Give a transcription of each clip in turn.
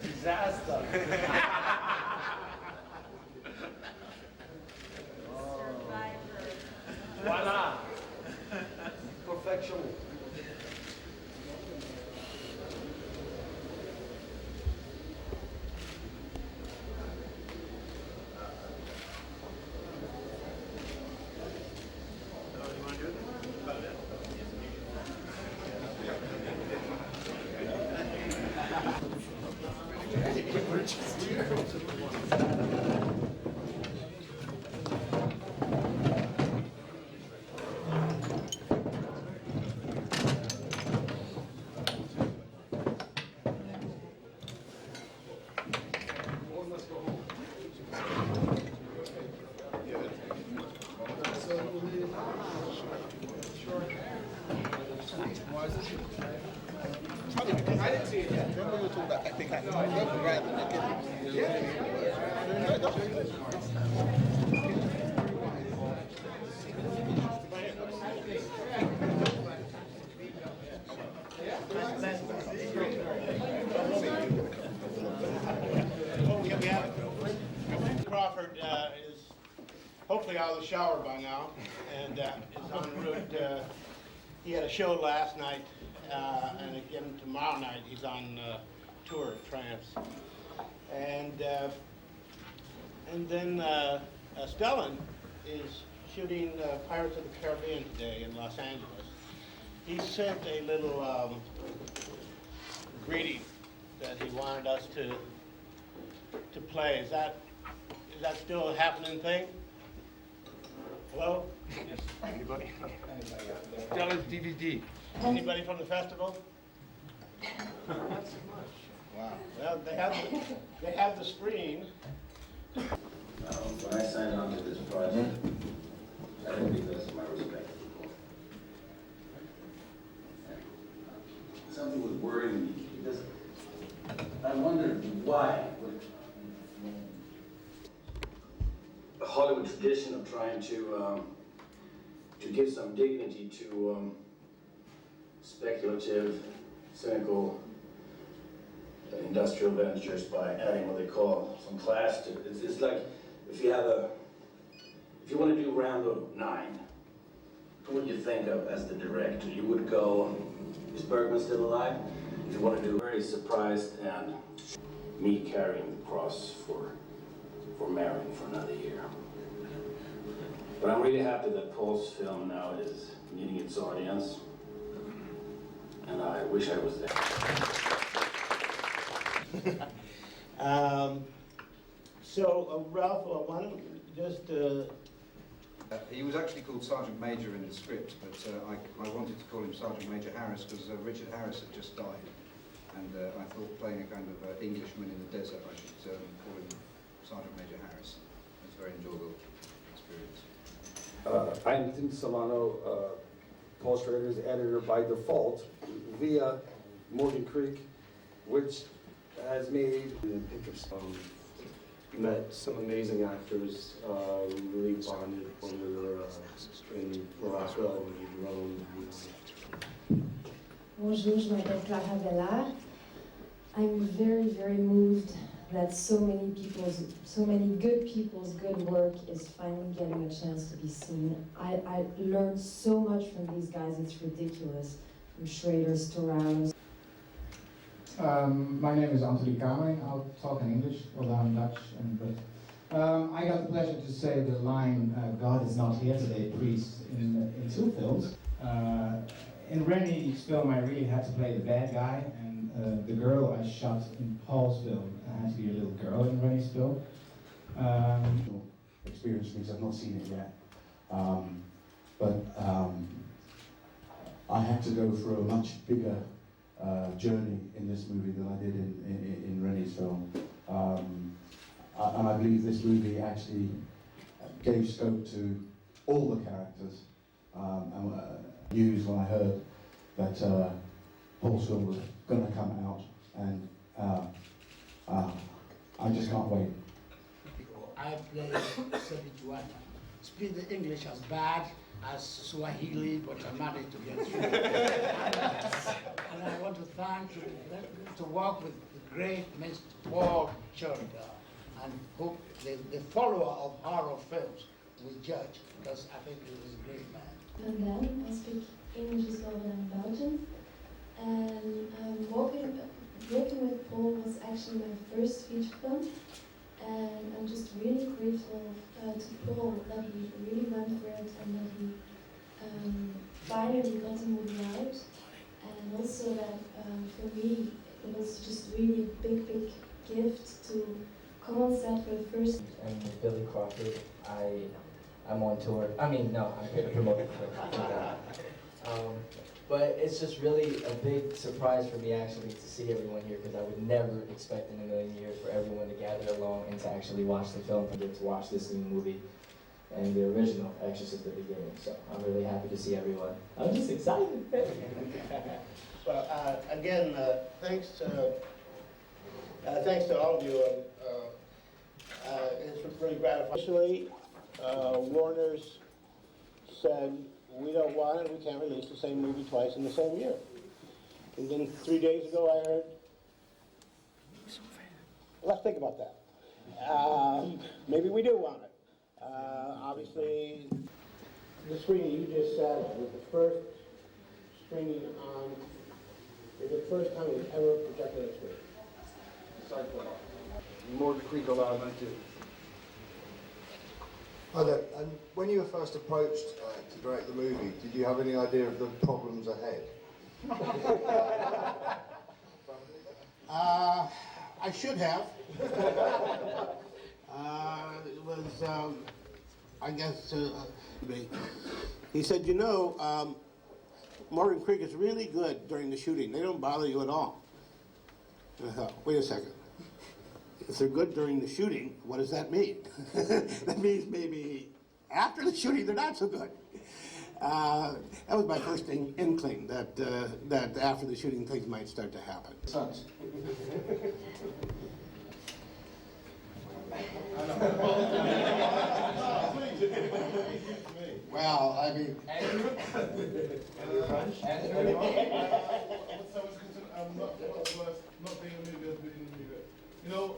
Disaster. Survivor. Voila. Perfection. I didn't see it yet. Then we were told that I think I would rather look at Crawford is hopefully out of the shower by now and is en route. He had a show last night and again tomorrow night he's on tour at Trance. And then Stellan is shooting Pirates of the Caribbean today in Los Angeles. He sent a little greeting that he wanted us to play. Is that still a happening thing? Hello? Yes. Anybody? Stellan's DVD. Anybody from the festival? Not so much. Wow. Well, they have the screen. When I signed on to this project, I did it because of my respect for people. And something was worrying me because I wondered why. The Hollywood tradition of trying to give some dignity to speculative, cynical industrial ventures by adding what they call some class to it. It's like if you want to do Rambo 9, who would you think of as the director? You would go, is Bergman still alive? If you want to do very surprised and me carrying the cross for Marion for another year. But I'm really happy that Paul's film now is meeting its audience, and I wish I was there. Ralph, why don't you just... He was actually called Sergeant Major in the script, but I wanted to call him Sergeant Major Harris because Richard Harris had just died. And I thought playing a kind of Englishman in the desert, I should call him Sergeant Major Harris. It was a very enjoyable experience. I'm Tim Solano, Paul Schrader's editor by default, via Morgan Creek, which has made pictures. Met some amazing actors. We really bonded when we were in Morocco and Rome. Bonjour, je m'appelle Clara Bellard. I'm very, very moved that so many good people's good work is finally getting a chance to be seen. I learned so much from these guys, it's ridiculous. From Schrader's to Rouse. My name is Anthony Kamerling. I'll talk in English, although I'm Dutch. I got the pleasure to say the line, God is not here today, priest, in two films. in Rennie's film, I really had to play the bad guy, and the girl I shot in Paul's film had to be a little girl in Rennie's film. Experience because I've not seen it yet. I had to go through a much bigger journey in this movie than I did in Rennie's film. And I believe this movie actually gave scope to all the characters. And news when I heard that Paul's film was going to come out, and I just can't wait. I play Sebijuana. Speak the English as bad as Swahili, but I managed to get through. And I want to thank to work with the great Mr. Paul Schrader, and hope the follower of horror films will judge, because I think he was a great man. And then I speak English as well when I'm Belgian. And working with Paul was actually my first feature film. And I'm just really grateful to Paul that he really went for it and that he finally got the movie out. And also that for me, it was just really a big gift to come on set for the first. I'm Billy Crawford. I'm on tour. I mean, no, I'm here to promote the film. But it's just really a big surprise for me actually to see everyone here, because I would never expect in a million years for everyone to gather along and to actually watch the film and to watch this new movie and the original Exorcist at the beginning. So I'm really happy to see everyone. I'm just excited. Well, again, thanks to all of you. It's really gratifying. Initially, Warner's said, we don't want it, we can't release the same movie twice in the same year. And then 3 days ago I heard, let's think about that. Maybe we do want it. Obviously, the screening you just said was the first screening on, it was the first time we've ever projected a screen. Morgan Creek allowed me to. Hi there. And when you were first approached to direct the movie, did you have any idea of the problems ahead? I should have. It was, I guess, he said, you know, Morgan Creek is really good during the shooting. They don't bother you at all. And I thought, wait a second. If they're good during the shooting, what does that mean? That means maybe after the shooting they're not so good. That was my first inkling that after the shooting things might start to happen. Sons. Well, I mean... Not being a movie as being a movie. You know,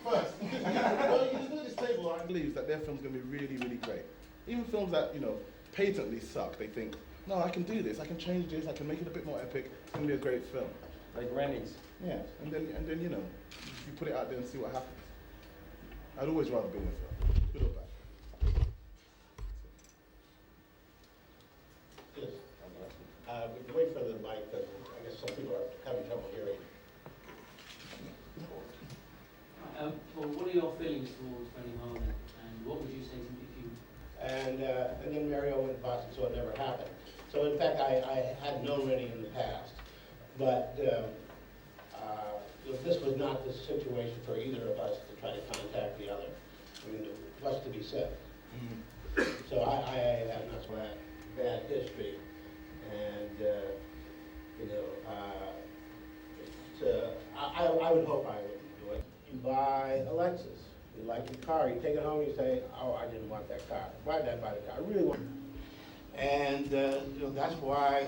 first, well, you just look at this table, I believe that their film's going to be really, really great. Even films that, you know, patently suck, they think, no, I can do this, I can change this, I can make it a bit more epic, it's going to be a great film. Like Rennie's. Yeah, and then you know, you put it out there and see what happens. I'd always rather be in a film, good or bad. Yes. We can wait for the mic, because I guess some people are having trouble hearing. Well, what are your feelings towards Rennie Harlan, and what would you say to him if you... And then Mario went bust, so it never happened. So in fact, I had known Rennie in the past, but this was not the situation for either of us to try to contact the other. I mean, there was to be said. So I have not so bad history, and you know, I would hope I would do it. You buy a Lexus. You like your car, you take it home, you say, oh, I didn't want that car. Why did I buy the car? I really want it. And you know, that's why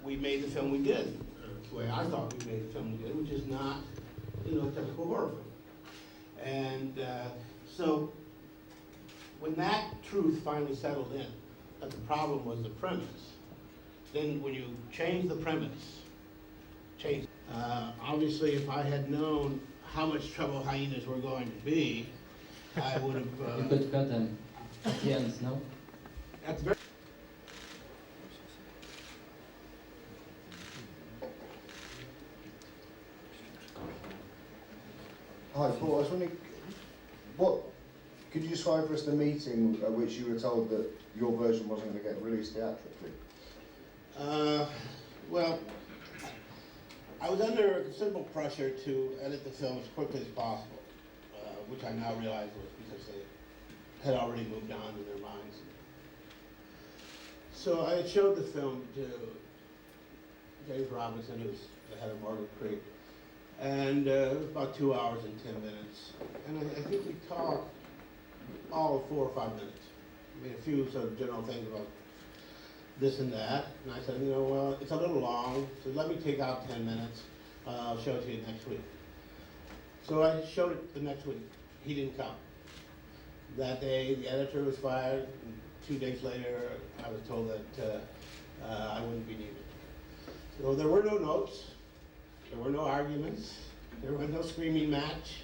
we made the film we did. The way I thought we made the film we did, which is not, you know, a typical horror film. And so when that truth finally settled in, that the problem was the premise, then when you change the premise, obviously if I had known how much trouble hyenas were going to be, I would have... You could cut them at the end, no? That's very... Hi, Paul. I was wondering, could you describe for us the meeting at which you were told that your version wasn't going to get released theatrically? Well, I was under considerable pressure to edit the film as quickly as possible, which I now realize was because they had already moved on in their minds. So I had showed the film to James Robinson, who's the head of Morgan Creek, and it was about 2 hours and 10 minutes. And I think we talked all of 4 or 5 minutes. I made a few sort of general things about this and that. And I said, well, it's a little long, so let me take out 10 minutes. I'll show it to you next week. So I showed it the next week. He didn't come. That day, the editor was fired. And 2 days later, I was told that I wouldn't be needed. So there were no notes. There were no arguments. There was no screaming match.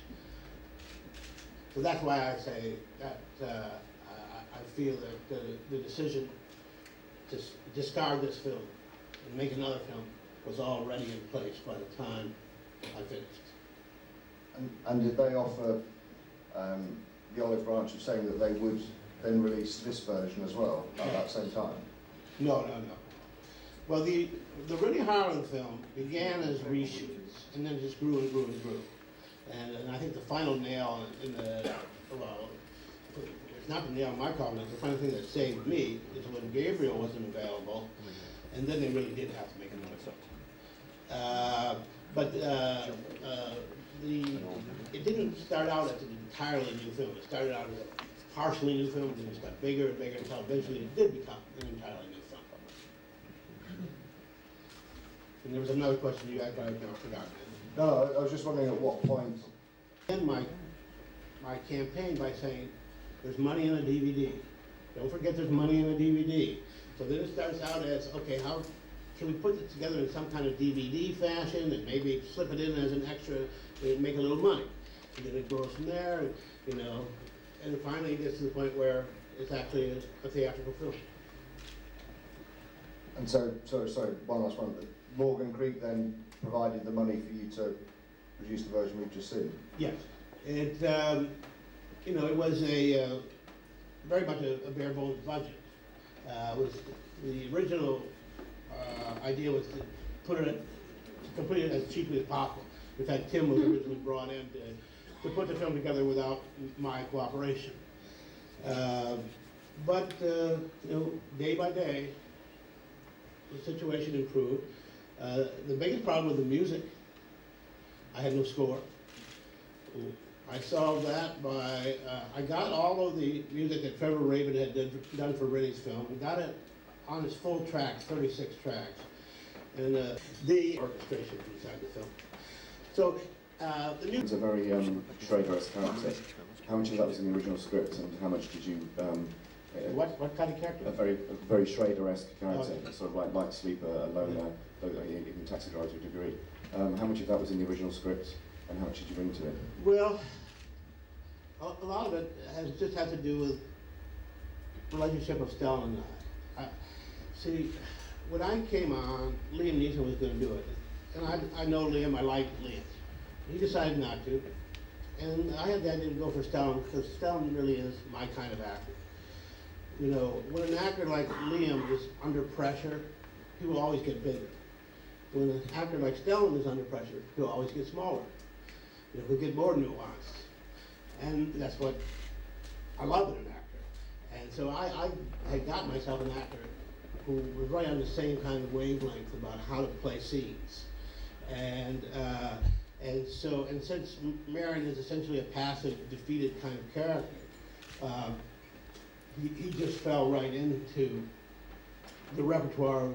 So that's why I say that I feel that the decision to discard this film and make another film was already in place by the time I finished. And did they offer the olive branch of saying that they would then release this version as well at that same time? No. Well, the Rennie Harlan film began as reshoots and then just grew and grew and grew. And I think the final nail in the, well, it's not the nail in my coffin, it's the final thing that saved me is when Gabriel wasn't available, and then they really did have to make another film. It didn't start out as an entirely new film. It started out as a partially new film, and it just got bigger and bigger until eventually it did become an entirely new film. And there was another question you asked, but I've now forgotten it. No, I was just wondering at what point. End my campaign by saying, there's money in a DVD. Don't forget there's money in a DVD. So then it starts out as, okay, how can we put it together in some kind of DVD fashion and maybe slip it in as an extra and make a little money? And then it grows from there, and it finally gets to the point where it's actually a theatrical film. And so, sorry, one last one. Morgan Creek then provided the money for you to produce the version we've just seen? Yes. It, it was a very much a bare bones budget. Was the original idea was to complete it as cheaply as possible. In fact, Tim was originally brought in to put the film together without my cooperation. But day by day, the situation improved. The biggest problem was the music. I had no score. I solved that by, I got all of the music that Trevor Rabin had done for Rennie's film, and got it on its full tracks, 36 tracks, and the orchestration inside the film. So the music... It's a very Schrader-esque character. How much of that was in the original script, and how much did you... what kind of character? A very Schrader-esque character, sort of like light sleeper, a loner, even taxi driver to a degree. How much of that was in the original script, and how much did you bring to it? Well, a lot of it just has to do with the relationship of Stella and I. See, when I came on, Liam Neeson was going to do it. And I know Liam, I like Liam. He decided not to. And I had the idea to go for Stellan, because Stellan really is my kind of actor. When an actor like Liam is under pressure, he will always get bigger. When an actor like Stellan is under pressure, he'll always get smaller. He'll get more nuanced. And that's what I love in an actor. And so I had got myself an actor who was right on the same kind of wavelength about how to play scenes. And since Marion is essentially a passive, defeated kind of character, he just fell right into the repertoire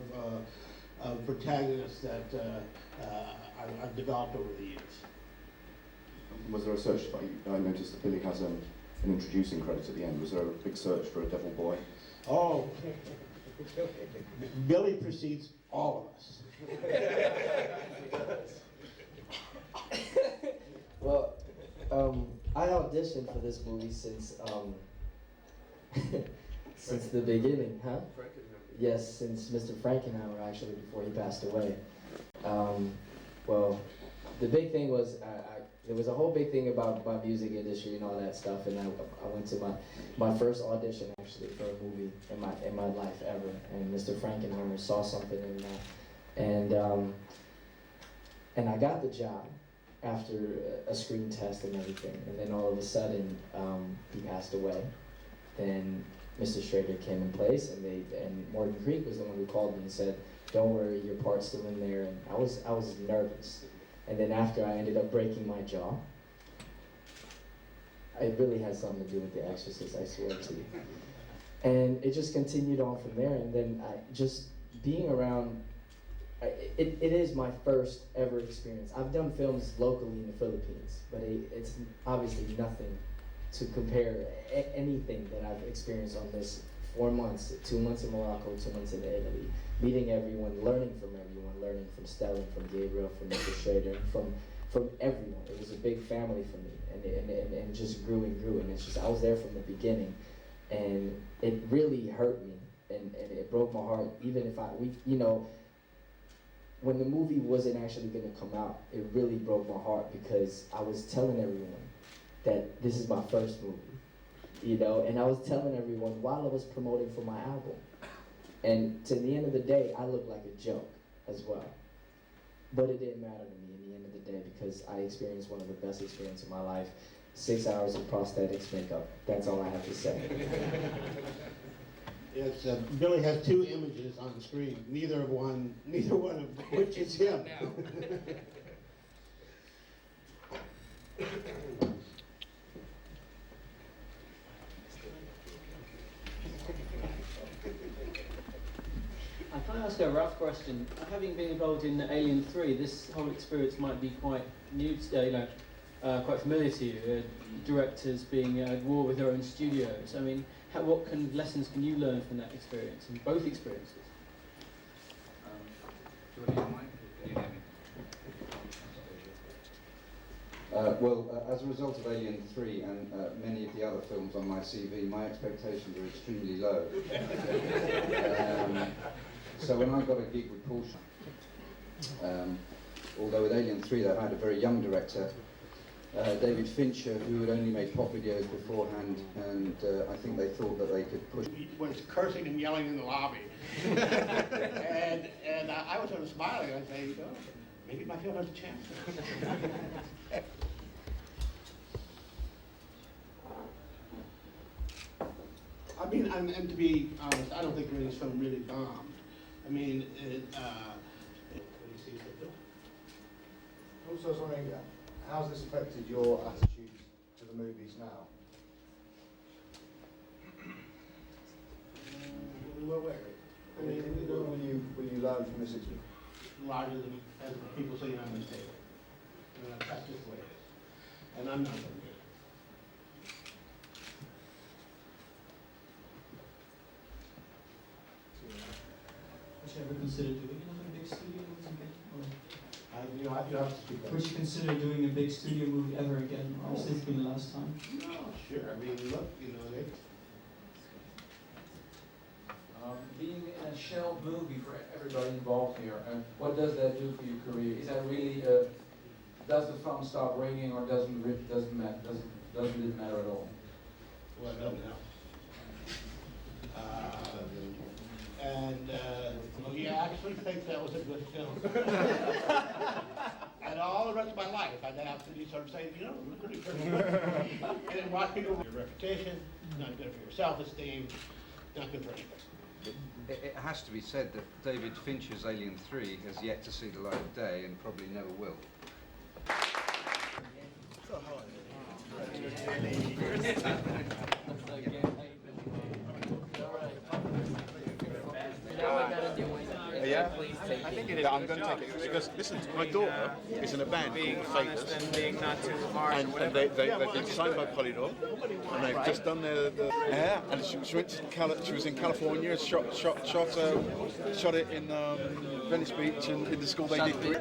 of protagonists that I've developed over the years. Was there a search? I noticed that Billy has an introducing credit at the end. Was there a big search for a devil boy? Oh, Billy precedes all of us. Well, I auditioned for this movie since since the beginning, huh? Yes, since Mr. Frankenhauer, actually, before he passed away. Well, the big thing was, there was a whole big thing about my music industry and all that stuff, and I went to my first audition actually for a movie in my life ever, and Mr. Frankenheimer saw something in that, and I got the job after a screen test and everything, and then all of a sudden he passed away. Then Mr. Schrader came in place, and Morgan Creek was the one who called me and said, "Don't worry, your part's still in there." And I was nervous. And then after I ended up breaking my jaw, it really had something to do with The Exorcist, I swear to you. And it just continued on from there. And then just being around, it is my first ever experience. I've done films locally in the Philippines, but it's obviously nothing to compare anything that I've experienced on this 4 months, 2 months in Morocco, 2 months in Italy, meeting everyone, learning from Stella, from Gabriel, from Mr. Schrader, from everyone. It was a big family for me, and just grew and grew, and it's just, I was there from the beginning, and it really hurt me, and it broke my heart, even if when the movie wasn't actually gonna come out, it really broke my heart, because I was telling everyone that this is my first movie, and I was telling everyone while I was promoting for my album. And to the end of the day, I looked like a joke as well. But it didn't matter to me in the end of the day, because I experienced one of the best experiences of my life. 6 hours of prosthetics makeup. That's all I have to say. Yes, Billy has two images on the screen, neither one of which is him. Can I ask a rough question? Having been involved in Alien 3, this whole experience might be quite new, quite familiar to you. Directors being at war with their own studios. I mean, what kind of lessons can you learn from that experience, and both experiences? Do you want to hear mine? Can you hear me? Well, as a result of Alien 3 and many of the other films on my CV, my expectations are extremely low. So when I got a gig with Paul, although with Alien 3 they had a very young director, David Fincher, who had only made pop videos beforehand, and I think they thought that they could push. He was cursing and yelling in the lobby. and I was sort of smiling. I say, oh, maybe my film has a chance. I mean, and to be honest, I don't think Rennie's film really bombed. I mean, what do you see, Phil? Also, I was wondering, how's this affected your attitude to the movies now? I mean, will you learn from this experience? Larger than as people sitting on this table. That's just the way it is. And I'm not going to do it. Would you ever consider doing another big studio movie? You have to speak up. Would you consider doing a big studio movie ever again, or has this been the last time? No, sure. I mean, look, Being in a shell movie for everybody involved here, what does that do for your career? Is that really, does the phone stop ringing, or doesn't it matter at all? Well, I don't know. He actually thinks that was a good film. And all the rest of my life, I'd have to be sort of saying, it was pretty good. And then watch people with your reputation, not good for your self-esteem, not good for anything. It has to be said that David Fincher's Alien 3 has yet to see the light of day, and probably never will. Yeah, I think it is. I'm going to take it because listen, my daughter is in a band called The Fakers, and being not too harsh. and they've been signed by Polydor, and they've just done their and she went to she was in California, shot it in Venice Beach and in the school they did.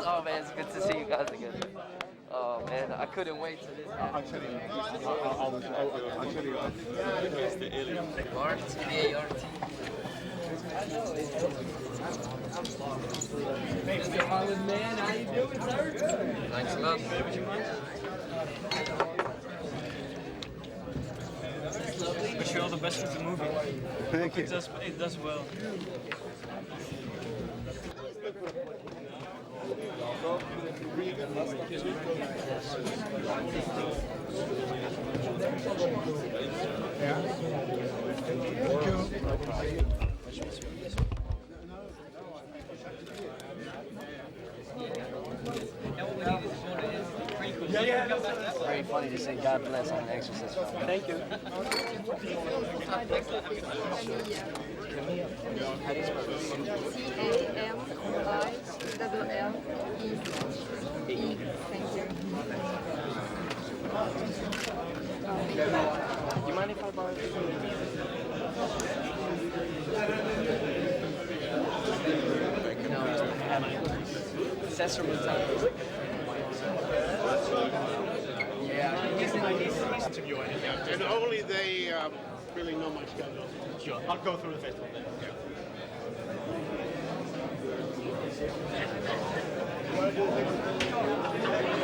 Oh man, it's good to see you guys again. Oh man, I couldn't wait till this happened. I tell you. RT. Mr. Holland man, how you doing, sir? Thanks a lot. Would you mind? Wish you all the best with the movie. Thank you. It does well. Very funny to say God bless on an Exorcist film. Thank you. How do you spell this? C-A-M-I-L-L-E. Thank you. You mind if I borrow this? No. Cesar was yeah, he's interviewing. And only they really know my schedule. Sure, I'll go through the festival then. Yeah.